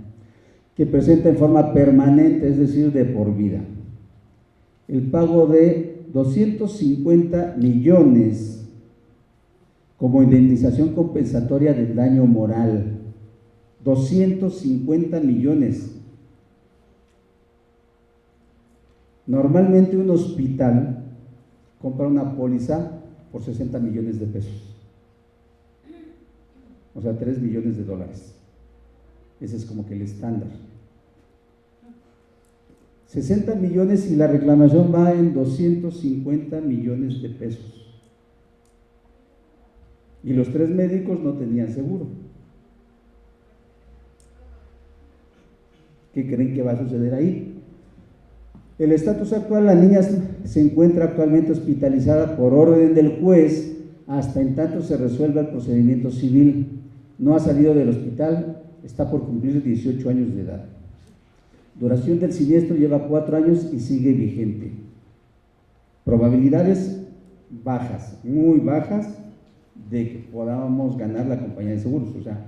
que presenta en forma permanente, es decir, de por vida. El pago de 250 millones como indemnización compensatoria del daño moral. 250 millones. Normalmente un hospital compra una póliza por 60 millones de pesos, o sea, 3 millones de dólares. Ese es como que el estándar. 60 millones y la reclamación va en 250 millones de pesos. Y los 3 médicos no tenían seguro. ¿Qué creen que va a suceder ahí? El estatus actual, la niña se encuentra actualmente hospitalizada por orden del juez hasta en tanto se resuelva el procedimiento civil. No ha salido del hospital, está por cumplir 18 años de edad. Duración del siniestro lleva 4 años y sigue vigente. Probabilidades bajas, muy bajas, de que podamos ganar la compañía de seguros, o sea,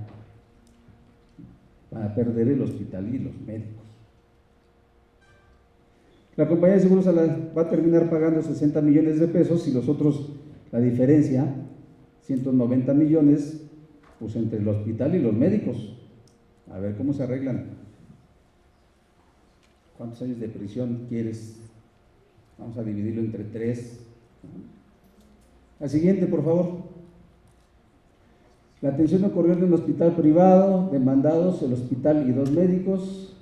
para perder el hospital y los médicos. La compañía de seguros va a terminar pagando 60 millones de pesos y los otros, la diferencia, 190 millones, Pues entre el hospital y los médicos. A ver cómo se arreglan. ¿Cuántos años de prisión quieres? Vamos a dividirlo entre 3. La siguiente, por favor. La atención ocurrió en un hospital privado, demandados el hospital y 2 médicos,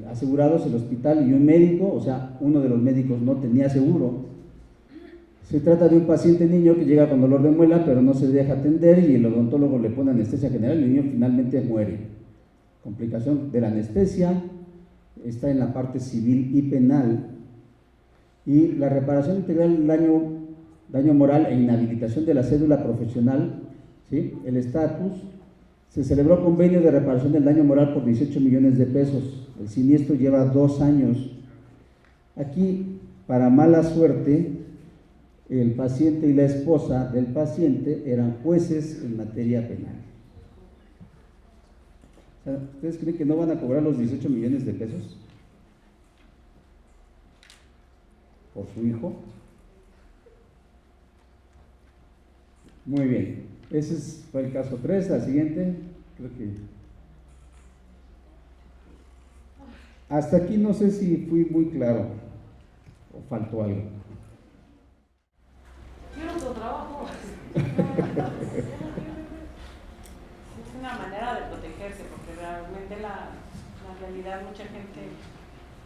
asegurados el hospital y un médico, o sea, uno de los médicos no tenía seguro. Se trata de un paciente niño que llega con dolor de muela, pero no se deja atender y el odontólogo le pone anestesia general y el niño finalmente muere. Complicación de la anestesia, está en la parte civil y penal. Y la reparación integral del daño moral e inhabilitación de la cédula profesional, ¿sí? El estatus, se celebró convenio de reparación del daño moral por 18 millones de pesos. El siniestro lleva 2 años. Aquí, para mala suerte, el paciente y la esposa del paciente eran jueces en materia penal. O sea, ¿ustedes creen que no van a cobrar los 18 millones de pesos por su hijo? Muy bien, ese fue el caso 3. La siguiente, creo que hasta aquí no sé si fui muy claro o faltó algo. Quiero tu trabajo. Es una manera de protegerse, porque realmente la realidad, mucha gente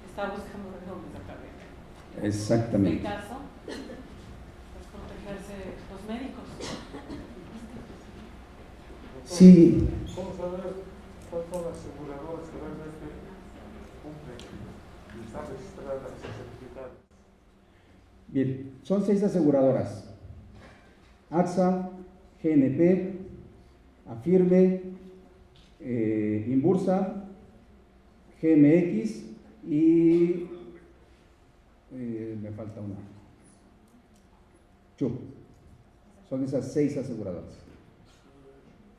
está buscando de dónde sacar dinero. Exactamente. En este caso, es protegerse los médicos. Sí. ¿Cómo saber cuáles son las aseguradoras que realmente cumplen y están registradas y certificadas? Bien, son 6 aseguradoras: AXA, GNP, Afirme, Inbursa, GMX y me falta una, CHUP. Son esas 6 aseguradoras.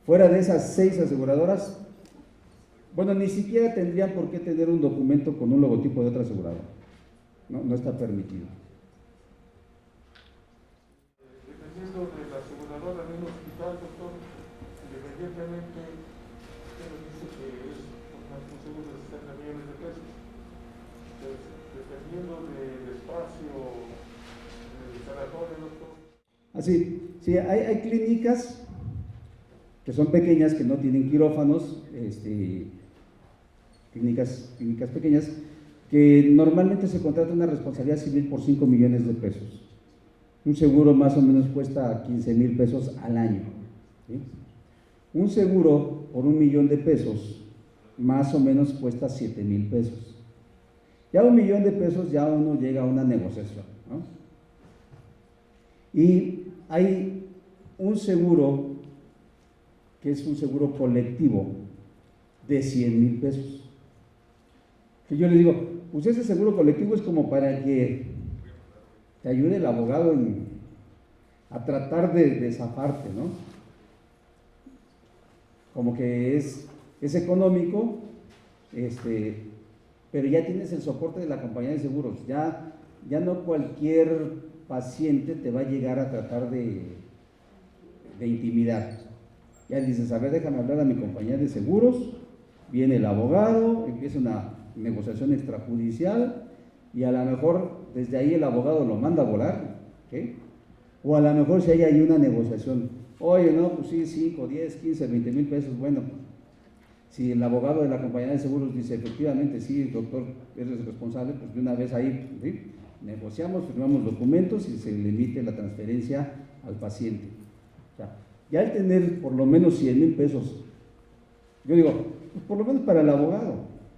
Fuera de esas 6 aseguradoras, bueno, ni siquiera tendrían por qué tener un documento con un logotipo de otra aseguradora. No está permitido. Dependiendo de la aseguradora de un hospital, doctor, independientemente, usted nos dice que es un seguro de 60 millones de pesos. Entonces, dependiendo del espacio del sanatorio, doctor. Así, sí, hay clínicas que son pequeñas, que no tienen quirófanos, clínicas pequeñas, que normalmente se contrata una responsabilidad civil por 5 millones de pesos. Un seguro más o menos cuesta 15,000 pesos al año, ¿sí? Un seguro por 1 millón de pesos más o menos cuesta 7,000 pesos. Ya 1 millón de pesos ya uno llega a una negociación, ¿no? Y hay un seguro que es un seguro colectivo de 100,000 pesos. Que yo les digo, pues ese seguro colectivo es como para que te ayude el abogado a tratar de zafarte, ¿no? Como que es económico, pero ya tienes el soporte de la compañía de seguros. Ya no cualquier paciente te va a llegar a tratar de intimidar. Ya dices, a ver, déjame hablar a mi compañía de seguros, viene el abogado, empieza una negociación extrajudicial y a lo mejor desde ahí el abogado lo manda a volar, ¿okay? O a lo mejor si hay ahí una negociación, oye, no, pues sí, 5, 10, 15, 20,000 pesos, bueno, si el abogado de la compañía de seguros dice, efectivamente, sí, doctor, eres responsable, pues de una vez ahí, ¿sí? Negociamos, firmamos documentos y se le emite la transferencia al paciente. O sea, ya al tener por lo menos 100,000 pesos, yo digo, pues por lo menos para el abogado,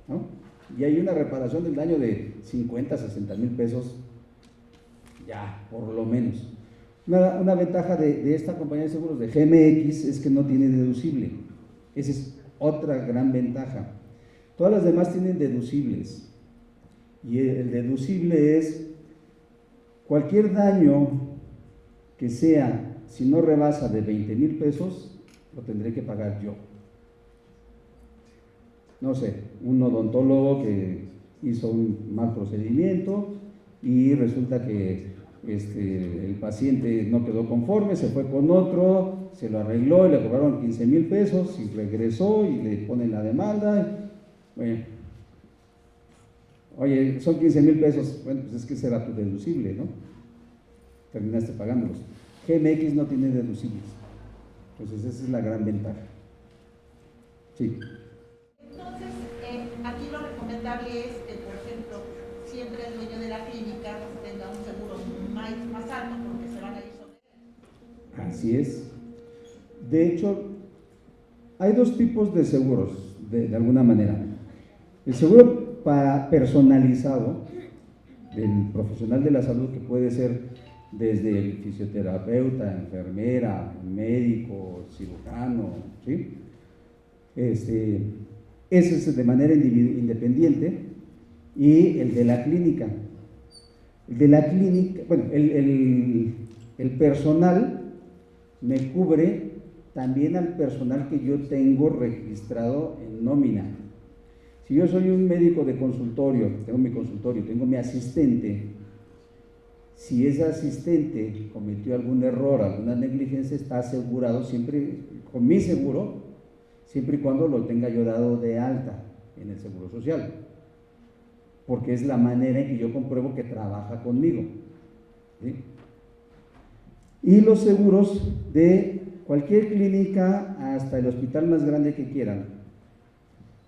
¿no? Y hay una reparación del daño de 50, 60,000 pesos, ya, por lo menos. Una ventaja de esta compañía de seguros de GMX es que no tiene deducible. Esa es otra gran ventaja. Todas las demás tienen deducibles. Y el deducible es cualquier daño que sea, si no rebasa de 20,000 pesos, lo tendré que pagar yo. No sé, un odontólogo que hizo un mal procedimiento y resulta que el paciente no quedó conforme, se fue con otro, se lo arregló y le cobraron 15,000 pesos y regresó y le ponen la demanda. Bueno, oye, son 15,000 pesos, bueno, pues es que será tu deducible, ¿no? Terminaste pagándolos. GMX no tiene deducibles, entonces esa es la gran ventaja. Sí. Entonces, aquí lo recomendable es que, por ejemplo, siempre el dueño de la clínica tenga un seguro más alto porque se van a ir sobre él. Así es. De hecho, hay dos tipos de seguros, de alguna manera. El seguro personalizado del profesional de la salud, que puede ser desde el fisioterapeuta, enfermera, médico, cirujano, ¿sí? Ese es de manera independiente, y el de la clínica. El de la clínica, bueno, el personal me cubre también al personal que yo tengo registrado en nómina. Si yo soy un médico de consultorio, tengo mi consultorio, tengo mi asistente, si ese asistente cometió algún error, alguna negligencia, está asegurado siempre con mi seguro, siempre y cuando lo tenga yo dado de alta en el Seguro Social, porque es la manera en que yo compruebo que trabaja conmigo, ¿sí? Y los seguros de cualquier clínica, hasta el hospital más grande que quieran.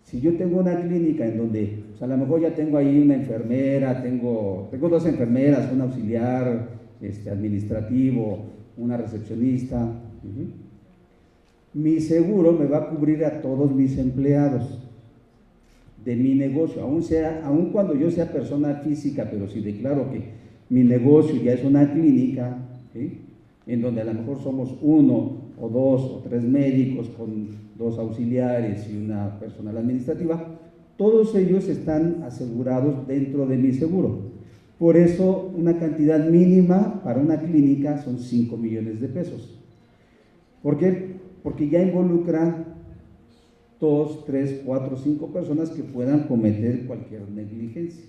Si yo tengo una clínica en donde, pues a lo mejor ya tengo ahí una enfermera, tengo 2 enfermeras, un auxiliar administrativo, una recepcionista, mi seguro me va a cubrir a todos mis empleados de mi negocio, aun cuando yo sea persona física, pero si declaro que mi negocio ya es una clínica, ¿sí? En donde a lo mejor somos 1 o 2 o 3 médicos con 2 auxiliares y una personal administrativa, todos ellos están asegurados dentro de mi seguro. Por eso una cantidad mínima para una clínica son 5 millones de pesos. ¿Por qué? Porque ya involucra 2, 3, 4, 5 personas que puedan cometer cualquier negligencia.